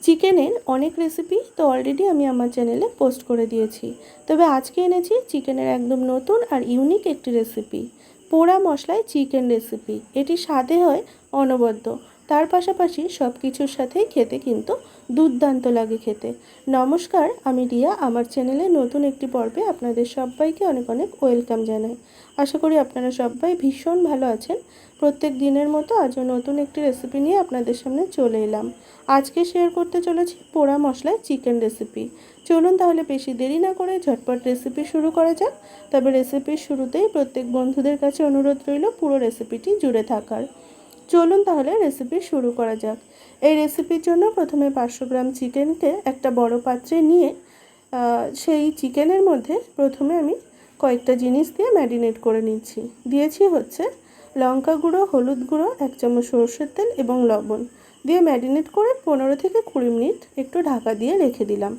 চিকেনের অনেক রেসিপি তো অলরেডি আমি আমার চ্যানেলে পোস্ট করে দিয়েছি। তবে আজকে এনেছি চিকেনের একদম নতুন আর ইউনিক একটি রেসিপি, পোড়া মশলায় চিকেন রেসিপি। এটি স্বাদে হয় অনবদ্য, তার পাশাপাশি সব কিছুর সাথেই খেতে কিন্তু দুর্দান্ত লাগে খেতে। নমস্কার, আমি রিয়া। আমার চ্যানেলে নতুন একটি পর্বে আপনাদের সবাইকে অনেক অনেক ওয়েলকাম জানাই। আশা করি আপনারা সবাই ভীষণ ভালো আছেন। প্রত্যেক দিনের মতো আজও নতুন একটি রেসিপি নিয়ে আপনাদের সামনে চলে এলাম। আজকে শেয়ার করতে চলেছি পোড়া মশলায় চিকেন রেসিপি। চলুন তাহলে বেশি দেরি না করে ঝটপট রেসিপি শুরু করা যাক। তবে রেসিপির শুরুতেই প্রত্যেক বন্ধুদের কাছে অনুরোধ রইল পুরো রেসিপিটি জুড়ে থাকার। চলুন তাহলে রেসিপি শুরু করা যাক। এই রেসিপির জন্য প্রথমে 500 গ্রাম চিকেনকে একটা বড় পাত্রে নিয়ে সেই চিকেনের মধ্যে প্রথমে আমি কয়েকটা জিনিস দিয়ে ম্যারিনেট করে নিচ্ছি। দিয়েছি হচ্ছে লঙ্কা গুঁড়ো, হলুদ গুঁড়ো, 1 চামচ সরষের তেল এবং লবণ দিয়ে ম্যারিনেট করে 15 থেকে 20 মিনিট একটু ঢাকা দিয়ে রেখে দিলাম।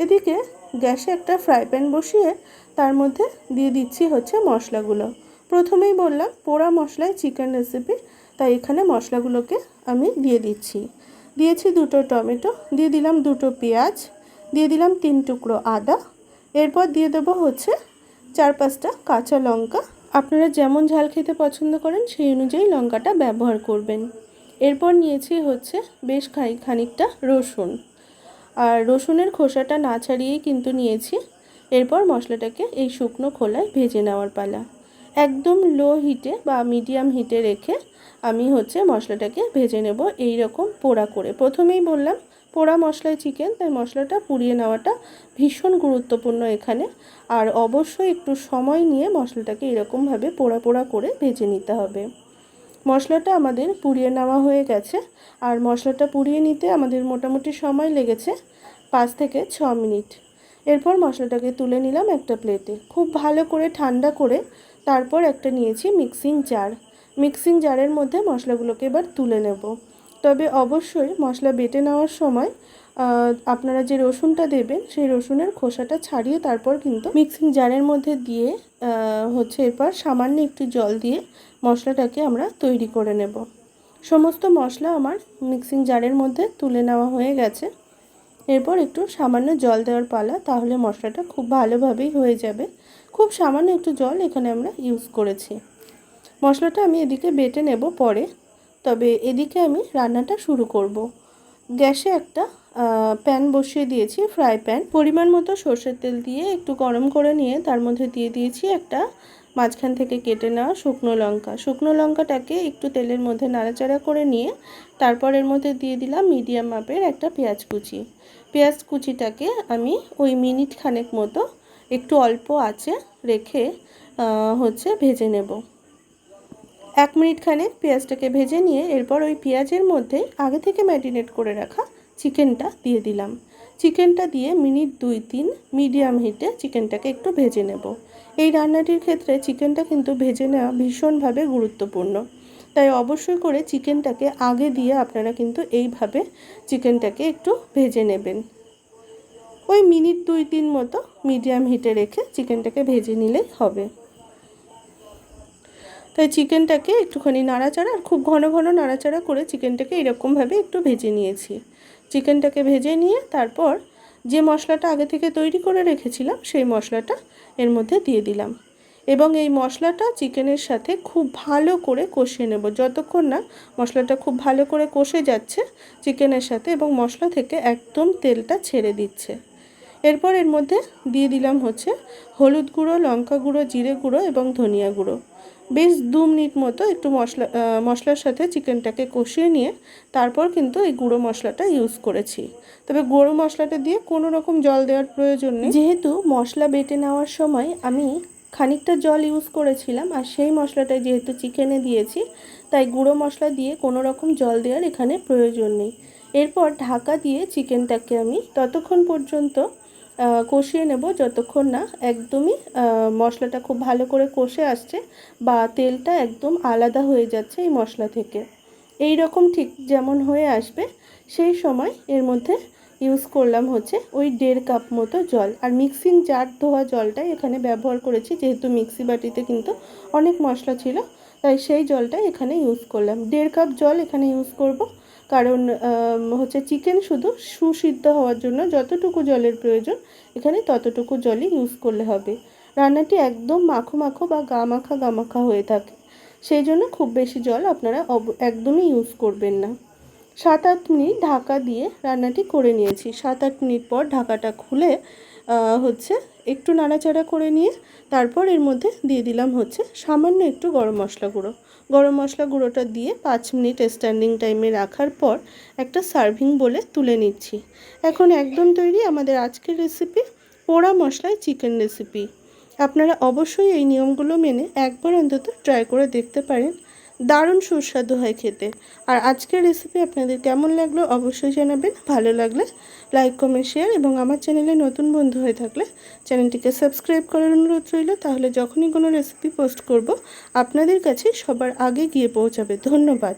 এদিকে গ্যাসে একটা ফ্রাই প্যান বসিয়ে তার মধ্যে দিয়ে দিচ্ছি হচ্ছে মশলাগুলো। প্রথমেই বললাম পোড়া মশলায় চিকেন রেসিপি, তাই এখানে মশলাগুলোকে আমি দিয়ে দিচ্ছি। দিয়েছি 2টো টমেটো, দিয়ে দিলাম 2টো পেঁয়াজ, দিয়ে দিলাম 3 টুকরো আদা। এরপর দিয়ে দেবো হচ্ছে 4-5টা কাঁচা লঙ্কা। আপনারা যেমন ঝাল খেতে পছন্দ করেন সেই অনুযায়ী লঙ্কাটা ব্যবহার করবেন। এরপর নিয়েছি হচ্ছে বেশ খানিকটা রসুন, আর রসুনের খোসাটা না ছাড়িয়েই কিন্তু নিয়েছি। এরপর মশলাটাকে এই শুকনো খোলায় ভেজে নেওয়ার পালা। একদম লো হিটে বা মিডিয়াম হিটে রেখে আমি হচ্ছে মশলাটাকে ভেজে নেব এই রকম পোড়া করে। প্রথমেই বললাম পোড়া মশলায় চিকেন, তাই মশলাটা পুড়িয়ে নেওয়াটা ভীষণ গুরুত্বপূর্ণ এখানে। আর অবশ্যই একটু সময় নিয়ে মশলাটাকে এরকমভাবে পোড়া পোড়া করে ভেজে নিতে হবে। মশলাটা আমাদের পুড়িয়ে নেওয়া হয়ে গেছে, আর মশলাটা পুড়িয়ে নিতে আমাদের মোটামুটি সময় লেগেছে 5 থেকে 6 মিনিট। এরপর মশলাটাকে তুলে নিলাম একটা প্লেটে। খুব ভালো করে ঠান্ডা করে তারপর একটা নিয়েছি মিক্সিং জার। মিক্সিং জারের মধ্যে মশলাগুলোকে এবার তুলে নেব। তবে অবশ্যই মশলা বেটে নেওয়ার সময় আপনারা যে রসুনটা দেবেন সেই রসুনের খোসাটা ছাড়িয়ে তারপর কিন্তু মিক্সিং জারের মধ্যে দিয়ে হচ্ছে এরপর সামান্য একটু জল দিয়ে মশলাটাকে আমরা তৈরি করে নেব। সমস্ত মশলা আমার মিক্সিং জারের মধ্যে তুলে নেওয়া হয়ে গেছে। এরপর একটু সামান্য জল দেওয়ার পালা, তাহলে মশলাটা খুব ভালোভাবেই হয়ে যাবে। খুব সামান্য একটু জল এখানে আমরা ইউজ করেছি। মশলাটা আমি এদিকে বেটে নেব পরে, তবে এদিকে আমি রান্নাটা শুরু করব। গ্যাসে একটা প্যান বসিয়ে দিয়েছি, ফ্রাই প্যান। পরিমাণ মতো সরষের তেল দিয়ে একটু গরম করে নিয়ে তার মধ্যে দিয়ে দিয়েছি একটা মাঝখান থেকে কেটে নেওয়া শুকনো লঙ্কা। শুকনো লঙ্কাটাকে একটু তেলের মধ্যে নাড়াচাড়া করে নিয়ে তারপর এর মধ্যে দিয়ে দিলাম মিডিয়াম মাপের একটা পেঁয়াজ কুচি। পেঁয়াজ কুচিটাকে আমি ওই মিনিট খানেক মতো একটু অল্প আঁচে রেখে হচ্ছে ভেজে নেব। 1 মিনিট খানেক পেঁয়াজটাকে ভেজে নিয়ে এরপর ওই পেঁয়াজের মধ্যে আগে থেকে ম্যারিনেট করে রাখা চিকেনটা দিয়ে দিলাম। চিকেনটা দিয়ে মিনিট 2-3 মিডিয়াম হিটে চিকেনটাকে একটু ভেজে নেব। এই রান্নাটির ক্ষেত্রে চিকেনটা কিন্তু ভেজে নেওয়া ভীষণভাবে গুরুত্বপূর্ণ, তাই অবশ্যই করে চিকেনটাকে আগে দিয়ে আপনারা কিন্তু এইভাবে চিকেনটাকে একটু ভেজে নেবেন। ওই মিনিট 2-3 মতো মিডিয়াম হিটে রেখে চিকেনটাকে ভেজে নিলেই হবে। তাই চিকেনটাকে একটুখানি নাড়াচাড়া, আর খুব ঘন ঘন নাড়াচাড়া করে চিকেনটাকে এরকমভাবে একটু ভেজে নিয়েছি। চিকেনটাকে ভেজে নিয়ে তারপর যে মশলাটা আগে থেকে তৈরি করে রেখেছিলাম সেই মশলাটা এর মধ্যে দিয়ে দিলাম, এবং এই মশলাটা চিকেনের সাথে খুব ভালো করে কষিয়ে নেব যতক্ষণ না মশলাটা খুব ভালো করে কষে যাচ্ছে চিকেনের সাথে এবং মশলা থেকে একদম তেলটা ছেড়ে দিচ্ছে। এরপর এর মধ্যে দিয়ে দিলাম হচ্ছে হলুদ গুঁড়ো, লঙ্কা গুঁড়ো, জিরে গুঁড়ো এবং ধনিয়া গুঁড়ো। বেশ 2 মিনিট মতো একটু মশলার সাথে চিকেনটাকে কষিয়ে নিয়ে তারপর কিন্তু এই গুঁড়ো মশলাটা ইউজ করেছি। তবে গুঁড়ো মশলাটা দিয়ে কোনো রকম জল দেওয়ার প্রয়োজন নেই, যেহেতু মশলা বেটে নেওয়ার সময় আমি খানিকটা জল ইউজ করেছিলাম, আর সেই মশলাটা যেহেতু চিকেনে দিয়েছি তাই গুঁড়ো মশলা দিয়ে কোনো রকম জল দেওয়ার এখানে প্রয়োজন নেই। এরপর ঢাকা দিয়ে চিকেনটাকে আমি ততক্ষণ পর্যন্ত কষিয়ে নেব যতক্ষণ না একদমই মশলাটা খুব ভালো করে কষে আসছে বা তেলটা একদম আলাদা হয়ে যাচ্ছে এই মশলা থেকে। এই রকম ঠিক যেমন হয়ে আসবে সেই সময় এর মধ্যে ইউজ করলাম হচ্ছে ওই 1.5 কাপ মতো জল, আর মিক্সিং জার ধোয়া জলটাই এখানে ব্যবহার করেছি, যেহেতু মিক্সি বাটিতে কিন্তু অনেক মশলা ছিল তাই সেই জলটাই এখানে ইউজ করলাম। 1.5 কাপ জল এখানে ইউজ করব। কারণ হচ্ছে চিকেন শুধু সুসিদ্ধ হওয়ার জন্য যতটুকু জলের প্রয়োজন এখানে ততটুকু জলই ইউজ করলে হবে। রান্নাটি একদম মাখো মাখো বা গা মাখা হয়ে থাকে, সেই জন্য খুব বেশি জল আপনারা একদমই ইউজ করবেন না। 7-8 মিনিট ঢাকা দিয়ে রান্নাটি করে নিয়েছি। 7-8 মিনিট পর ঢাকাটা খুলে হচ্ছে একটু নাড়াচাড়া করে নিয়ে তারপর এর মধ্যে দিয়ে দিলাম হচ্ছে সামান্য একটু গরম মশলা গুঁড়ো। গরম মশলা গুঁড়োটা দিয়ে 5 মিনিট স্ট্যান্ডিং টাইমে রাখার পর একটা সার্ভিং বলে তুলে নিচ্ছি। এখন একদম তৈরি আমাদের আজকের রেসিপি, পোড়া মশলায় চিকেন রেসিপি। আপনারা অবশ্যই এই নিয়মগুলো মেনে একবার অন্তত ট্রাই করে দেখতে পারেন, দারুণ সুস্বাদু হয় খেতে। আর আজকের রেসিপি আপনাদের কেমন লাগলো অবশ্যই জানাবেন। ভালো লাগলে লাইক কমেন্ট শেয়ার এবং আমার চ্যানেলে নতুন বন্ধু হয়ে থাকলে চ্যানেলটিকে সাবস্ক্রাইব করার অনুরোধ রইল, তাহলে যখনই কোনো রেসিপি পোস্ট করব আপনাদের কাছে সবার আগে গিয়ে পৌঁছাবে। ধন্যবাদ।